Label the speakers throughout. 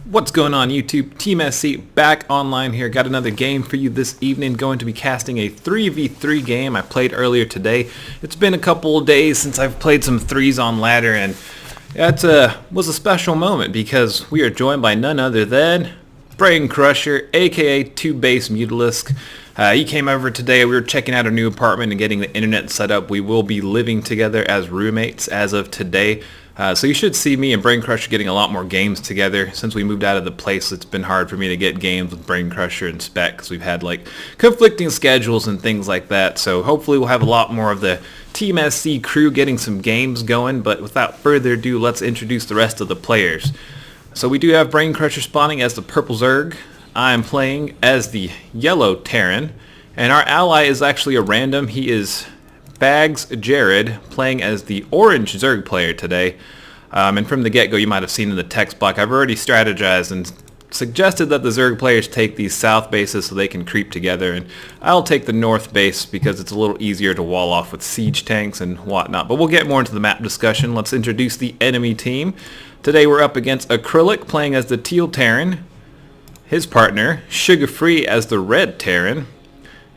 Speaker 1: What's going on YouTube? TeamSC back online here. Got another game for you this evening. Going to be casting a 3v3 game I played earlier today. It's been a couple of days since I've played some threes on ladder, and that was a special moment because we are joined by none other than Brain Crusher, aka 2Base Mutalisk. He came over today. We were checking out our new apartment and getting the internet set up. We will be living together as roommates as of today. So you should see me and Brain Crusher getting a lot more games together. Since we moved out of the place, it's been hard for me to get games with Brain Crusher and Spec because we've had like conflicting schedules and things like that. So hopefully we'll have a lot more of the TeamSC crew getting some games going. But without further ado, let's introduce the rest of the players. So we do have Brain Crusher spawning as the purple Zerg. I am playing as the yellow Terran. And our ally is actually a random. He is Bags Jared, playing as the orange Zerg player today. And from the get-go, you might have seen in the text block, I've already strategized and suggested that the Zerg players take these south bases so they can creep together, and I'll take the north base because it's a little easier to wall off with siege tanks and whatnot. But we'll get more into the map discussion. Let's introduce the enemy team. Today we're up against Acrylic playing as the teal Terran, his partner Sugar Free as the red Terran,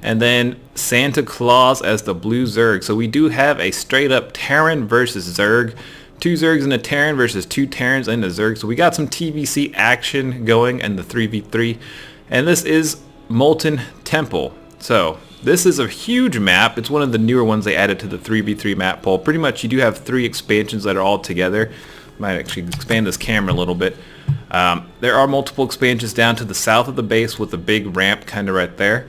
Speaker 1: and then Santa Claus as the blue Zerg. So we do have a straight up Terran versus Zerg. Two Zergs and a Terran versus two Terrans and a Zerg. So we got some TVC action going in the 3v3. And this is Molten Temple. So this is a huge map. It's one of the newer ones they added to the 3v3 map pool. Pretty much you do have three expansions that are all together. Might actually expand this camera a little bit. There are multiple expansions down to the south of the base with a big ramp kind of right there.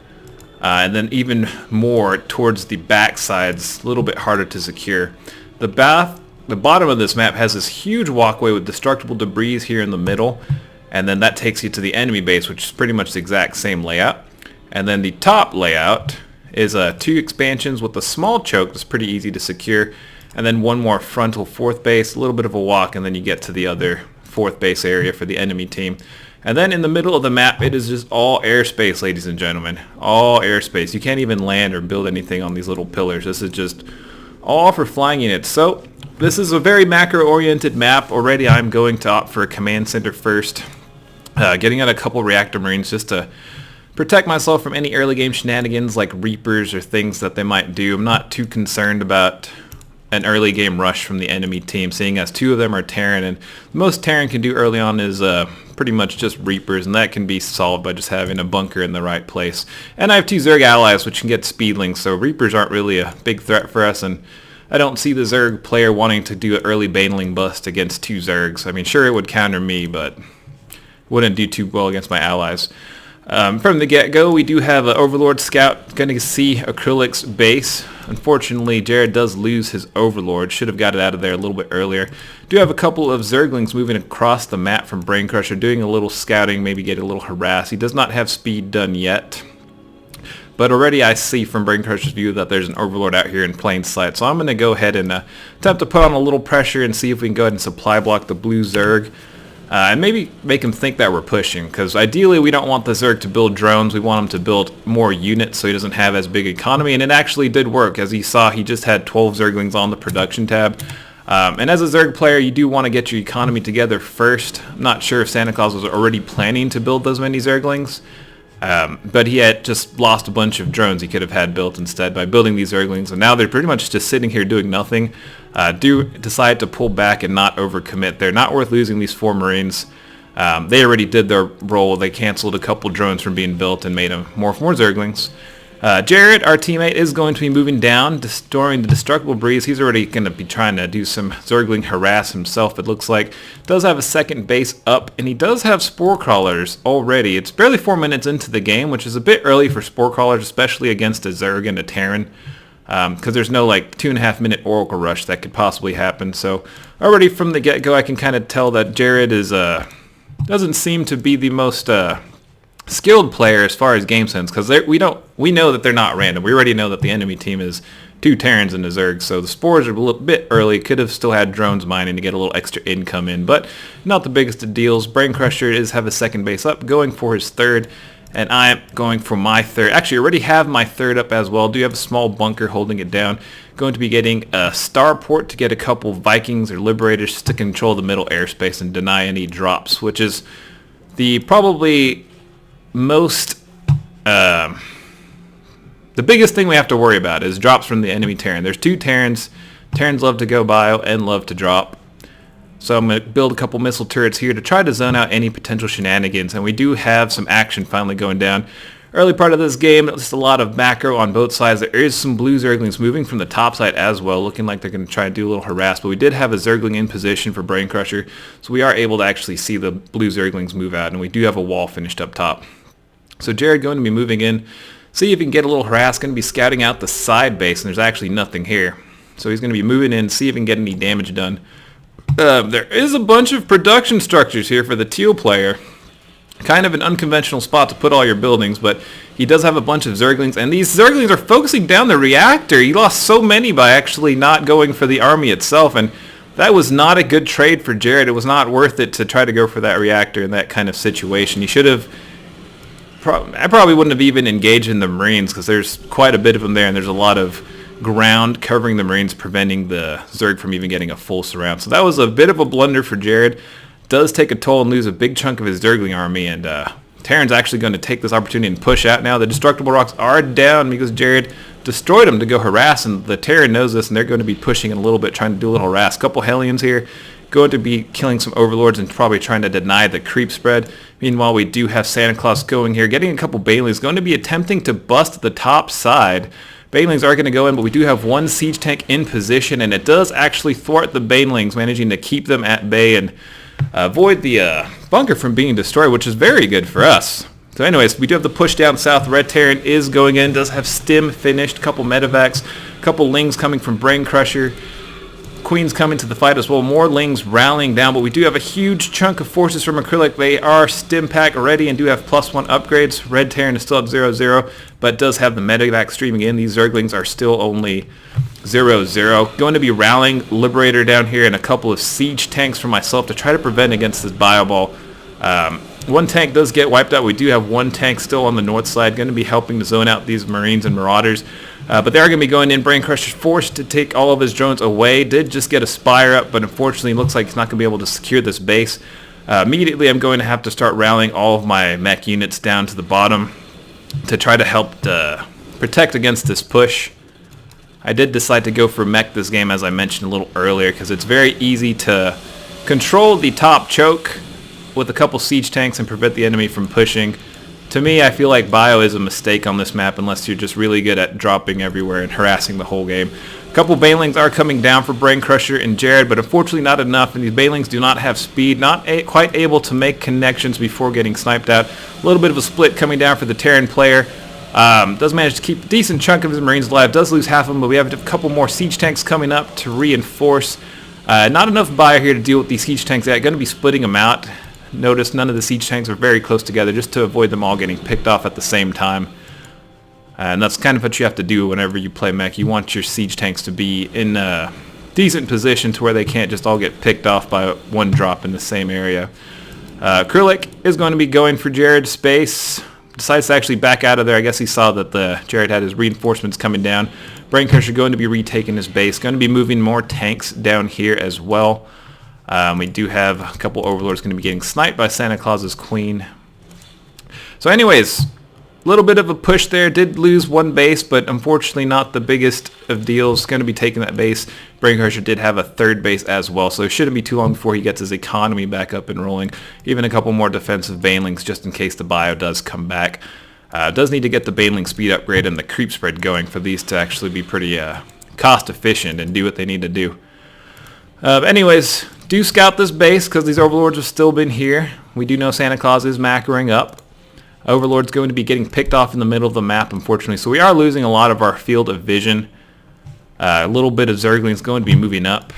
Speaker 1: And then even more towards the back sides, a little bit harder to secure. The bottom of this map has this huge walkway with destructible debris here in the middle, and then that takes you to the enemy base, which is pretty much the exact same layout. And then the top layout is two expansions with a small choke that's pretty easy to secure, and then one more frontal fourth base, a little bit of a walk, and then you get to the other fourth base area for the enemy team. And then in the middle of the map, it is just all airspace, ladies and gentlemen. All airspace. You can't even land or build anything on these little pillars. This is just all for flying units. So this is a very macro-oriented map. Already I'm going to opt for a command center first. Getting out a couple reactor marines just to protect myself from any early game shenanigans like Reapers or things that they might do. I'm not too concerned about an early game rush from the enemy team, seeing as two of them are Terran, and the most Terran can do early on is pretty much just Reapers, and that can be solved by just having a bunker in the right place. And I have two Zerg allies which can get speedlings, so Reapers aren't really a big threat for us, and I don't see the Zerg player wanting to do an early baneling bust against two Zergs. I mean, sure, it would counter me, but wouldn't do too well against my allies. From the get-go, we do have an Overlord Scout going to see Acrylic's base. Unfortunately, Jared does lose his Overlord. Should have got it out of there a little bit earlier. Do have a couple of Zerglings moving across the map from Brain Crusher, doing a little scouting, maybe get a little harass. He does not have speed done yet. But already I see from Brain Crusher's view that there's an Overlord out here in plain sight. So I'm going to go ahead and attempt to put on a little pressure and see if we can go ahead and supply block the blue Zerg. And maybe make him think that we're pushing, because ideally we don't want the Zerg to build drones. We want him to build more units so he doesn't have as big economy, and it actually did work. As you saw, he just had 12 Zerglings on the production tab. And as a Zerg player, you do want to get your economy together first. I'm not sure if Santa Claus was already planning to build those many Zerglings, but he had just lost a bunch of drones he could have had built instead by building these Zerglings, and now they're pretty much just sitting here doing nothing. Do decide to pull back and not overcommit. They're not worth losing these 4 Marines. They already did their role. They canceled a couple drones from being built and made them more Zerglings. Jared, our teammate, is going to be moving down, destroying the destructible breeze. He's already going to be trying to do some Zergling harass himself, it looks like. Does have a second base up, and he does have Spore Crawlers already. It's barely 4 minutes into the game, which is a bit early for Spore Crawlers, especially against a Zerg and a Terran. Because there's no like 2.5 minute Oracle Rush that could possibly happen. So already from the get-go I can kind of tell that Jared is doesn't seem to be the most skilled player as far as game sense, because we know that they're not random. We already know that the enemy team is 2 Terrans and a Zerg, so the spores are a little bit early. Could have still had drones mining to get a little extra income in, but not the biggest of deals. Brain Crusher is have a second base up, going for his third. And I am going for my third. Actually, I already have my third up as well. Do have a small bunker holding it down. Going to be getting a starport to get a couple Vikings or Liberators to control the middle airspace and deny any drops, which is The probably most, the biggest thing we have to worry about is drops from the enemy Terran. There's 2 Terrans. Terrans love to go bio and love to drop. So I'm going to build a couple missile turrets here to try to zone out any potential shenanigans. And we do have some action finally going down. Early part of this game, just a lot of macro on both sides. There is some blue Zerglings moving from the top side as well, looking like they're going to try to do a little harass. But we did have a Zergling in position for Brain Crusher, so we are able to actually see the blue Zerglings move out. And we do have a wall finished up top. So Jared going to be moving in, see if he can get a little harass. Going to be scouting out the side base, and there's actually nothing here. So he's going to be moving in, see if he can get any damage done. There is a bunch of production structures here for the teal player. Kind of an unconventional spot to put all your buildings, but he does have a bunch of Zerglings, and these Zerglings are focusing down the reactor. He lost so many by actually not going for the army itself, and that was not a good trade for Jared. It was not worth it to try to go for that reactor in that kind of situation. He should have... I probably wouldn't have even engaged in the Marines, because there's quite a bit of them there, and there's a lot of ground covering the Marines, preventing the Zerg from even getting a full surround. So that was a bit of a blunder for Jared. Does take a toll and lose a big chunk of his Zergling army, and Terran's actually going to take this opportunity and push out now. The destructible rocks are down because Jared destroyed them to go harass, and the Terran knows this, and they're going to be pushing in a little bit, trying to do a little harass. Couple Hellions here, going to be killing some Overlords and probably trying to deny the creep spread. Meanwhile, we do have Santa Claus going here, getting a couple Banelings, going to be attempting to bust the top side. Banelings are going to go in, but we do have one siege tank in position, and it does actually thwart the Banelings, managing to keep them at bay and avoid the bunker from being destroyed, which is very good for us. So anyways, we do have the push down south. Red Terran is going in, does have Stim finished, couple medevacs, couple Lings coming from Brain Crusher. Queen's coming to the fight as well. More Lings rallying down, but we do have a huge chunk of forces from Acrylic. They are Stim pack already and do have +1 upgrades. Red Terran is still at 0-0, but does have the medevac streaming in. These Zerglings are still only 0-0. Going to be rallying Liberator down here and a couple of siege tanks for myself to try to prevent against this bio ball. One tank does get wiped out. We do have one tank still on the north side, going to be helping to zone out these Marines and Marauders. But they are going to be going in. Brain Crusher's forced to take all of his drones away. Did just get a Spire up, but unfortunately it looks like he's not going to be able to secure this base. Immediately I'm going to have to start rallying all of my mech units down to the bottom to try to help protect against this push. I did decide to go for mech this game, as I mentioned a little earlier, because it's very easy to control the top choke with a couple siege tanks and prevent the enemy from pushing. To me, I feel like bio is a mistake on this map unless you're just really good at dropping everywhere and harassing the whole game. A couple Banelings are coming down for Brain Crusher and Jared, but unfortunately not enough, and these Banelings do not have speed, not quite able to make connections before getting sniped out. A little bit of a split coming down for the Terran player. Does manage to keep a decent chunk of his Marines alive, does lose half of them, but we have a couple more siege tanks coming up to reinforce. Not enough bio here to deal with these siege tanks yet. Going to be splitting them out. Notice none of the siege tanks are very close together, just to avoid them all getting picked off at the same time. And that's kind of what you have to do whenever you play mech. You want your siege tanks to be in a decent position to where they can't just all get picked off by one drop in the same area. Acrylic is going to be going for Jared's space. Decides to actually back out of there. I guess he saw that Jared had his reinforcements coming down. Brain Crusher going to be retaking his base. Going to be moving more tanks down here as well. We do have a couple Overlords going to be getting sniped by Santa Claus's Queen. So anyways, a little bit of a push there. Did lose one base, but unfortunately not the biggest of deals. Going to be taking that base. Brain Crusher did have a third base as well, so it shouldn't be too long before he gets his economy back up and rolling. Even a couple more defensive Banelings just in case the bio does come back. Does need to get the Baneling speed upgrade and the creep spread going for these to actually be pretty cost efficient and do what they need to do. Anyways, do scout this base because these Overlords have still been here. We do know Santa Claus is macroing up. Overlord's going to be getting picked off in the middle of the map, unfortunately, so we are losing a lot of our field of vision. A little bit of Zerglings going to be moving up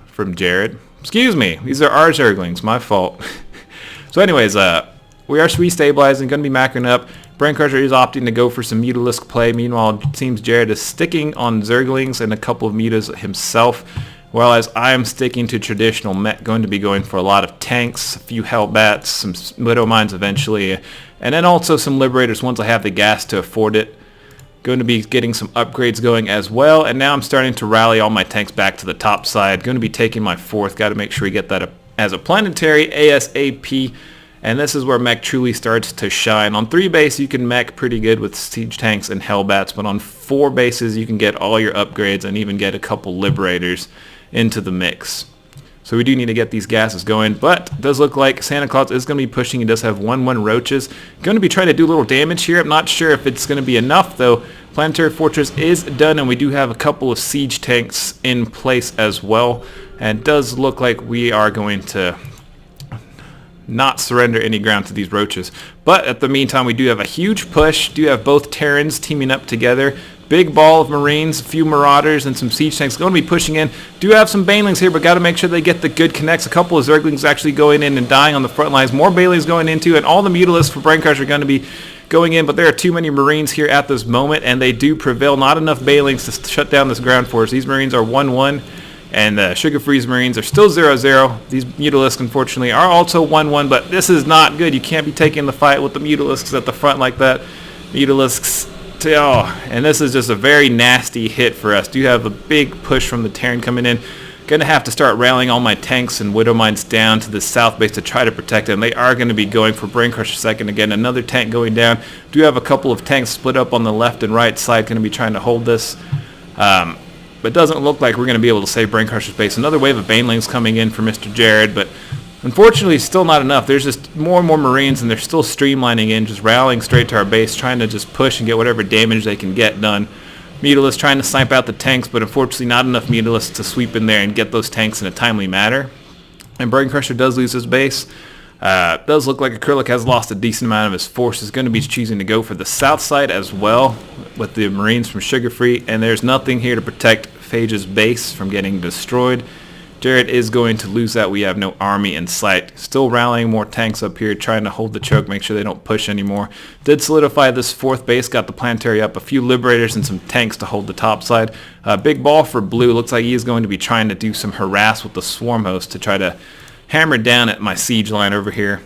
Speaker 1: from Jared. Excuse me, these are our Zerglings, my fault. So anyways, we are restabilizing, going to be macroing up. Brain Crusher is opting to go for some Mutalisk play. Meanwhile, it seems Jared is sticking on Zerglings and a couple of Mutas himself. Whereas I am sticking to traditional mech, going to be going for a lot of tanks, a few Hellbats, some Widow Mines eventually, and then also some Liberators once I have the gas to afford it. Going to be getting some upgrades going as well, and now I'm starting to rally all my tanks back to the top side. Going to be taking my fourth, got to make sure we get that as a planetary ASAP. And this is where mech truly starts to shine. On 3 base, you can mech pretty good with siege tanks and hellbats, but on 4 bases, you can get all your upgrades and even get a couple liberators into the mix. So we do need to get these gases going, but it does look like Santa Claus is going to be pushing. He does have 1/1 roaches. Going to be trying to do a little damage here. I'm not sure if it's going to be enough, though. Planetary Fortress is done, and we do have a couple of siege tanks in place as well. And it does look like we are going to not surrender any ground to these roaches. But at the meantime, we do have a huge push. Do have both Terrans teaming up together. Big ball of Marines, a few Marauders, and some siege tanks going to be pushing in. Do have some Banelings here, but got to make sure they get the good connects. A couple of Zerglings actually going in and dying on the front lines. More Banelings going into, and all the Mutalisks for Braincrusher are going to be going in, but there are too many Marines here at this moment, and they do prevail. Not enough Banelings to shut down this ground force. These Marines are 1/1. And the Sugar Freeze Marines are still 0-0. These Mutalisks, unfortunately, are also 1-1, but this is not good. You can't be taking the fight with the Mutalisks at the front like that. Mutalisks, and this is just a very nasty hit for us. Do have a big push from the Terran coming in. Gonna have to start rallying all my tanks and Widow Mines down to the south base to try to protect them. They are going to be going for Braincrusher second again. Another tank going down. Do have a couple of tanks split up on the left and right side, going to be trying to hold this. But it doesn't look like we're going to be able to save Braincrusher's base. Another wave of Banelings coming in for Mr. Jared, but unfortunately still not enough. There's just more and more Marines, and they're still streamlining in, just rallying straight to our base, trying to just push and get whatever damage they can get done. Mutalisks trying to snipe out the tanks, but unfortunately not enough Mutalisks to sweep in there and get those tanks in a timely manner. And Braincrusher does lose his base. Does look like Acrylic has lost a decent amount of his forces. Going to be choosing to go for the south side as well with the Marines from Sugar Free, and there's nothing here to protect Phage's base from getting destroyed. Jared is going to lose that. We have no army in sight. Still rallying more tanks up here, trying to hold the choke, make sure they don't push anymore. Did solidify this 4th base, got the planetary up, a few liberators and some tanks to hold the top side. Big ball for blue. Looks like he is going to be trying to do some harass with the swarm host to try to hammer down at my siege line over here.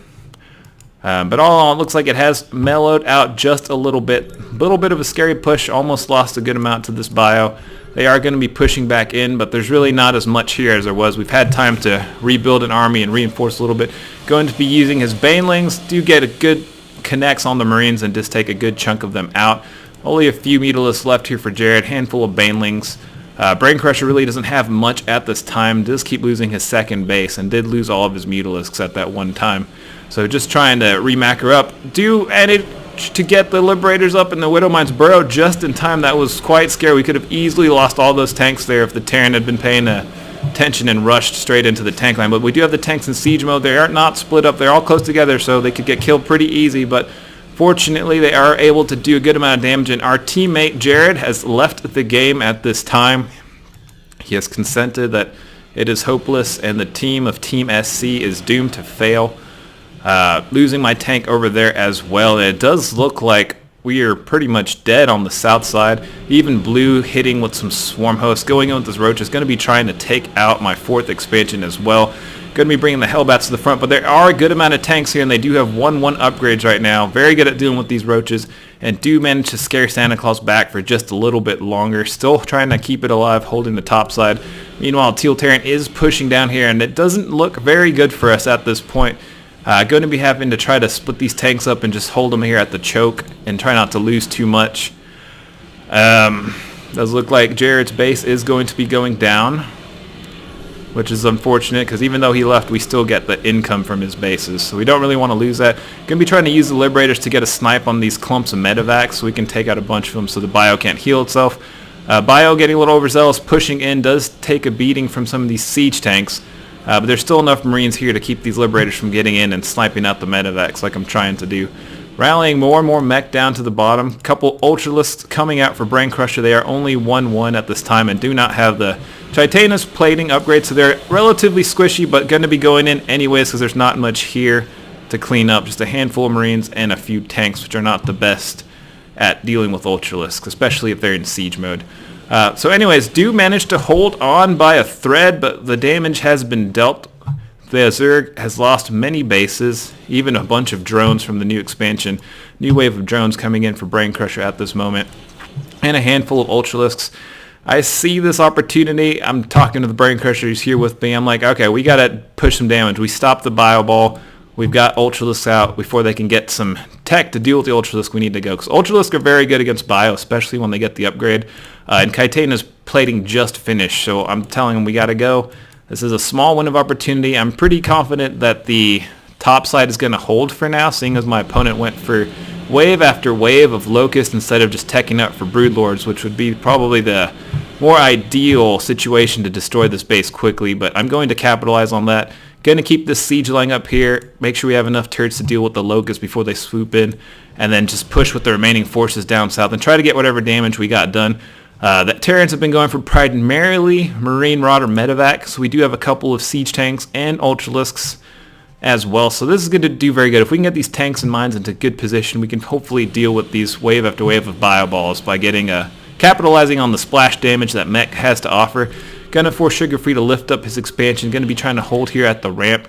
Speaker 1: But all in all, it looks like it has mellowed out just a little bit. Of a scary push. Almost lost a good amount to this bio. They are going to be pushing back in, but there's really not as much here as there was. We've had time to rebuild an army and reinforce a little bit. Going to be using his Banelings. Do get a good connects on the Marines and just take a good chunk of them out. Only a few Mutalisks left here for Jared. Handful of Banelings. Braincrusher really doesn't have much at this time. Does keep losing his second base and did lose all of his Mutalisks at that one time. So just trying to remacker up. Do manage to get the Liberators up in the Widow Mines burrow just in time. That was quite scary. We could have easily lost all those tanks there if the Terran had been paying attention and rushed straight into the tank line. But we do have the tanks in siege mode. They are not split up. They're all close together, so they could get killed pretty easy. But fortunately, they are able to do a good amount of damage. And our teammate, Jared, has left the game at this time. He has consented that it is hopeless, and the team of TeamSC is doomed to fail. Losing my tank over there as well. And it does look like we are pretty much dead on the south side. Even blue hitting with some swarm hosts. Going in with this roach is going to be trying to take out my 4th expansion as well. Going to be bringing the Hellbats to the front, but there are a good amount of tanks here, and they do have 1/1 upgrades right now. Very good at dealing with these roaches, and do manage to scare Santa Claus back for just a little bit longer. Still trying to keep it alive, holding the top side. Meanwhile, Teal Terran is pushing down here, and it doesn't look very good for us at this point. Going to be having to try to split these tanks up and just hold them here at the choke and try not to lose too much. Does look like Jared's base is going to be going down, which is unfortunate because even though he left, we still get the income from his bases. So we don't really want to lose that. Going to be trying to use the Liberators to get a snipe on these clumps of medevacs so we can take out a bunch of them so the bio can't heal itself. Bio getting a little overzealous, pushing in, does take a beating from some of these siege tanks. But there's still enough Marines here to keep these Liberators from getting in and sniping out the medevacs like I'm trying to do. Rallying more and more mech down to the bottom. Couple Ultralisks coming out for Braincrusher. They are only 1/1 at this time and do not have the Titanus plating upgrade, so they're relatively squishy, but going to be going in anyways because there's not much here to clean up. Just a handful of Marines and a few tanks, which are not the best at dealing with Ultralisks, especially if they're in siege mode. So anyways, do manage to hold on by a thread, but the damage has been dealt. The Zerg has lost many bases, even a bunch of drones from the new expansion. New wave of drones coming in for Braincrusher at this moment, and a handful of Ultralisks. I see this opportunity. I'm talking to the Braincrusher. He's here with me. I'm like, okay, we got to push some damage. We stop the bio ball. we've got Ultralisks out before they can get some tech to deal with the Ultralisk. We need to go, because Ultralisks are very good against Bio, especially when they get the upgrade. And Kaitaina's plating just finished, so I'm telling him we got to go. This is a small window of opportunity. I'm pretty confident that the top side is going to hold for now, seeing as my opponent went for wave after wave of Locust instead of just teching up for Broodlords, which would be probably the more ideal situation to destroy this base quickly. But I'm going to capitalize on that. Going to keep this siege line up here, make sure we have enough turrets to deal with the Locusts before they swoop in, and then just push with the remaining forces down south and try to get whatever damage we got done. That Terrans have been going for primarily Marine Rod or Medevac, so we do have a couple of siege tanks and Ultralisks as well. So this is going to do very good. If we can get these tanks and mines into good position, we can hopefully deal with these wave after wave of bio balls by getting capitalizing on the splash damage that Mech has to offer. Gonna force Sugar Free to lift up his expansion. Gonna be trying to hold here at the ramp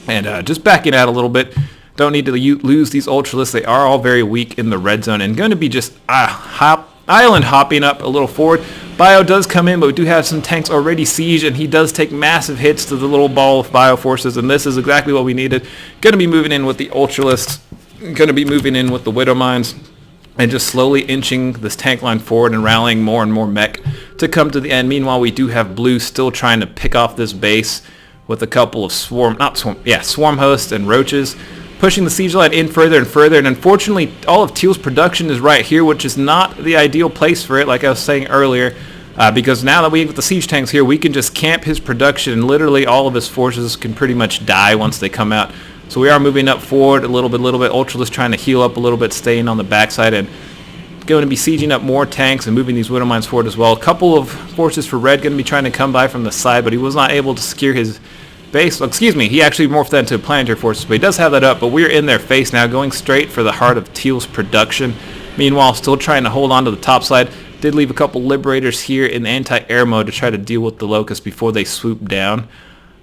Speaker 1: and just backing out a little bit. Don't need to lose these Ultralisks. They are all very weak in the red zone and going to be just island hopping up a little forward. Bio does come in, but we do have some tanks already sieged, and he does take massive hits to the little ball of Bio forces, and this is exactly what we needed. Going to be moving in with the Ultralisks. Going to be moving in with the Widow Mines, and just slowly inching this tank line forward and rallying more and more mech to come to the end. Meanwhile, we do have Blue still trying to pick off this base with a couple of swarm hosts and roaches, pushing the siege line in further and further. And unfortunately, all of Teal's production is right here, which is not the ideal place for it, like I was saying earlier, because now that we have the siege tanks here, we can just camp his production, and literally all of his forces can pretty much die once they come out. So we are moving up forward a little bit. Ultralisk trying to heal up a little bit, staying on the backside, and going to be sieging up more tanks and moving these Widow Mines forward as well. A couple of forces for Red going to be trying to come by from the side, but he was not able to secure his base. Well, excuse me, he actually morphed that into planetary forces, but he does have that up. But we're in their face now, going straight for the heart of Teal's production. Meanwhile, still trying to hold on to the top side. Did leave a couple Liberators here in anti-air mode to try to deal with the Locusts before they swoop down.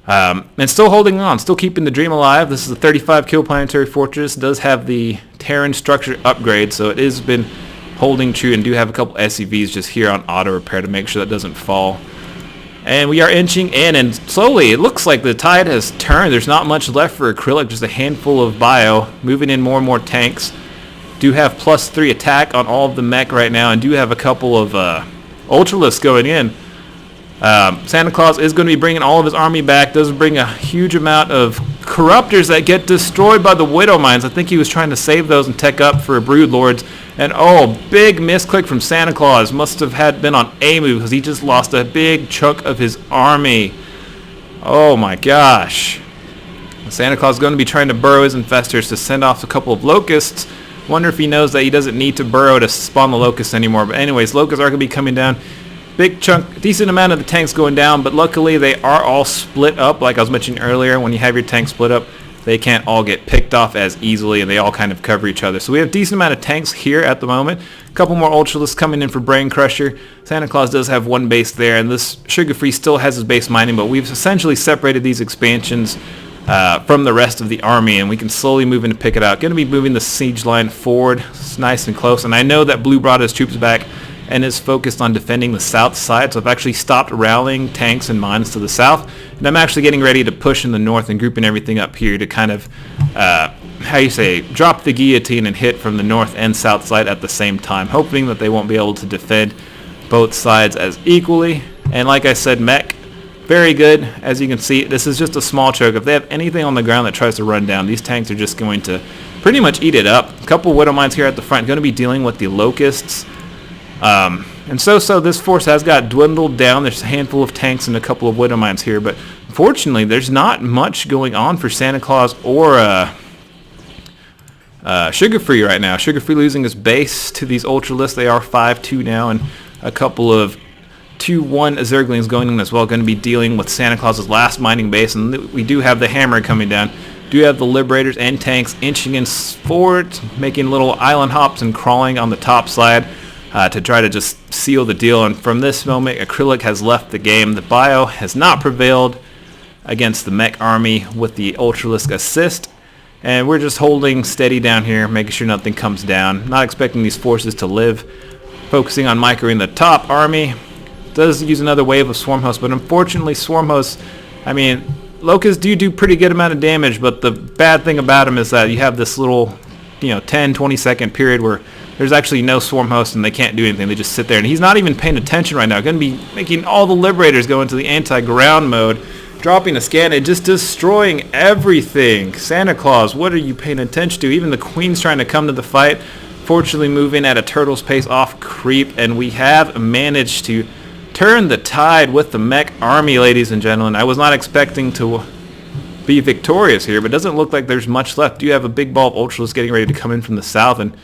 Speaker 1: And still holding on, still keeping the dream alive. This is a 35 kill planetary fortress. It does have the Terran structure upgrade, so it has been holding true, and do have a couple SCVs just here on auto repair to make sure that doesn't fall. And we are inching in, and slowly it looks like the tide has turned. There's not much left for Acrylic, just a handful of bio, moving in more and more tanks. Do have +3 attack on all of the mech right now, and do have a couple of Ultralisks going in. Santa Claus is going to be bringing all of his army back. Does bring a huge amount of Corruptors that get destroyed by the Widow Mines. I think he was trying to save those and tech up for Broodlords. And oh, big misclick from Santa Claus. Must have been on A move, because he just lost a big chunk of his army. Oh my gosh. Santa Claus is going to be trying to burrow his infestors to send off a couple of Locusts. Wonder if he knows that he doesn't need to burrow to spawn the Locusts anymore. But anyways, Locusts are going to be coming down. Big chunk, decent amount of the tanks going down, but luckily they are all split up. Like I was mentioning earlier, when you have your tanks split up, they can't all get picked off as easily, and they all kind of cover each other. So we have a decent amount of tanks here at the moment. A couple more Ultralisks coming in for Brain Crusher. Santa Claus does have one base there, and this Sugar Free still has his base mining, but we've essentially separated these expansions from the rest of the army, and we can slowly move in to pick it out. Going to be moving the siege line forward. It's nice and close, and I know that Blue brought his troops back and is focused on defending the south side, so I've actually stopped rallying tanks and mines to the south, and I'm actually getting ready to push in the north and grouping everything up here to kind of, drop the guillotine and hit from the north and south side at the same time, hoping that they won't be able to defend both sides as equally. And like I said, mech, very good. As you can see, this is just a small choke. If they have anything on the ground that tries to run down, these tanks are just going to pretty much eat it up. A couple Widow Mines here at the front, going to be dealing with the Locusts. And so this force has got dwindled down. There's a handful of tanks and a couple of Widow Mines here, but unfortunately there's not much going on for Santa Claus or Sugar Free right now. Sugar Free losing his base to these Ultralisks. They are 5-2 now, and a couple of 2-1 Zerglings going in as well, going to be dealing with Santa Claus's last mining base. And we do have the hammer coming down. Do have the Liberators and tanks inching in forward, making little island hops and crawling on the top side to try to just seal the deal. And from this moment, Acrylic has left the game. The bio has not prevailed against the mech army with the Ultralisk assist, and we're just holding steady down here, making sure nothing comes down. Not expecting these forces to live. Focusing on microing the top army. Does use another wave of Swarm Hosts, but unfortunately Swarm Hosts, Locusts do pretty good amount of damage, but the bad thing about them is that you have this little, 10-20 second period where there's actually no swarm host and they can't do anything. They just sit there, and he's not even paying attention right now. Going to be making all the Liberators go into the anti-ground mode, dropping a scan and just destroying everything. Santa Claus, what are you paying attention to? Even the Queen's trying to come to the fight, fortunately moving at a turtle's pace off creep, and we have managed to turn the tide with the mech army, ladies and gentlemen. I was not expecting to be victorious here, but it doesn't look like there's much left. You have a big ball of Ultras getting ready to come in from the south, and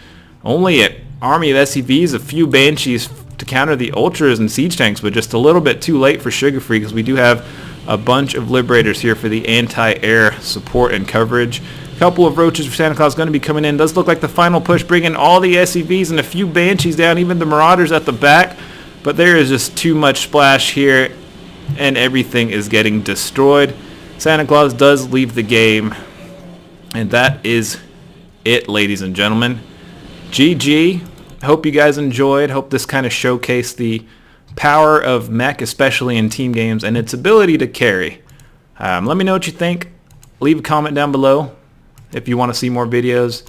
Speaker 1: only an army of SCVs, a few Banshees to counter the Ultras and Siege Tanks, but just a little bit too late for Sugar Free because we do have a bunch of Liberators here for the anti-air support and coverage. A couple of Roaches for Santa Claus going to be coming in. Does look like the final push, bringing all the SCVs and a few Banshees down, even the Marauders at the back. But there is just too much splash here, and everything is getting destroyed. Santa Claus does leave the game, and that is it, ladies and gentlemen. GG. Hope you guys enjoyed. Hope this kind of showcased the power of mech, especially in team games, and its ability to carry. Let me know what you think. Leave a comment down below if you want to see more videos.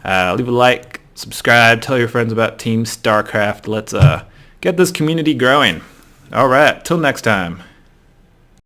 Speaker 1: Leave a like, subscribe, tell your friends about Team StarCraft. Let's get this community growing. Alright, till next time.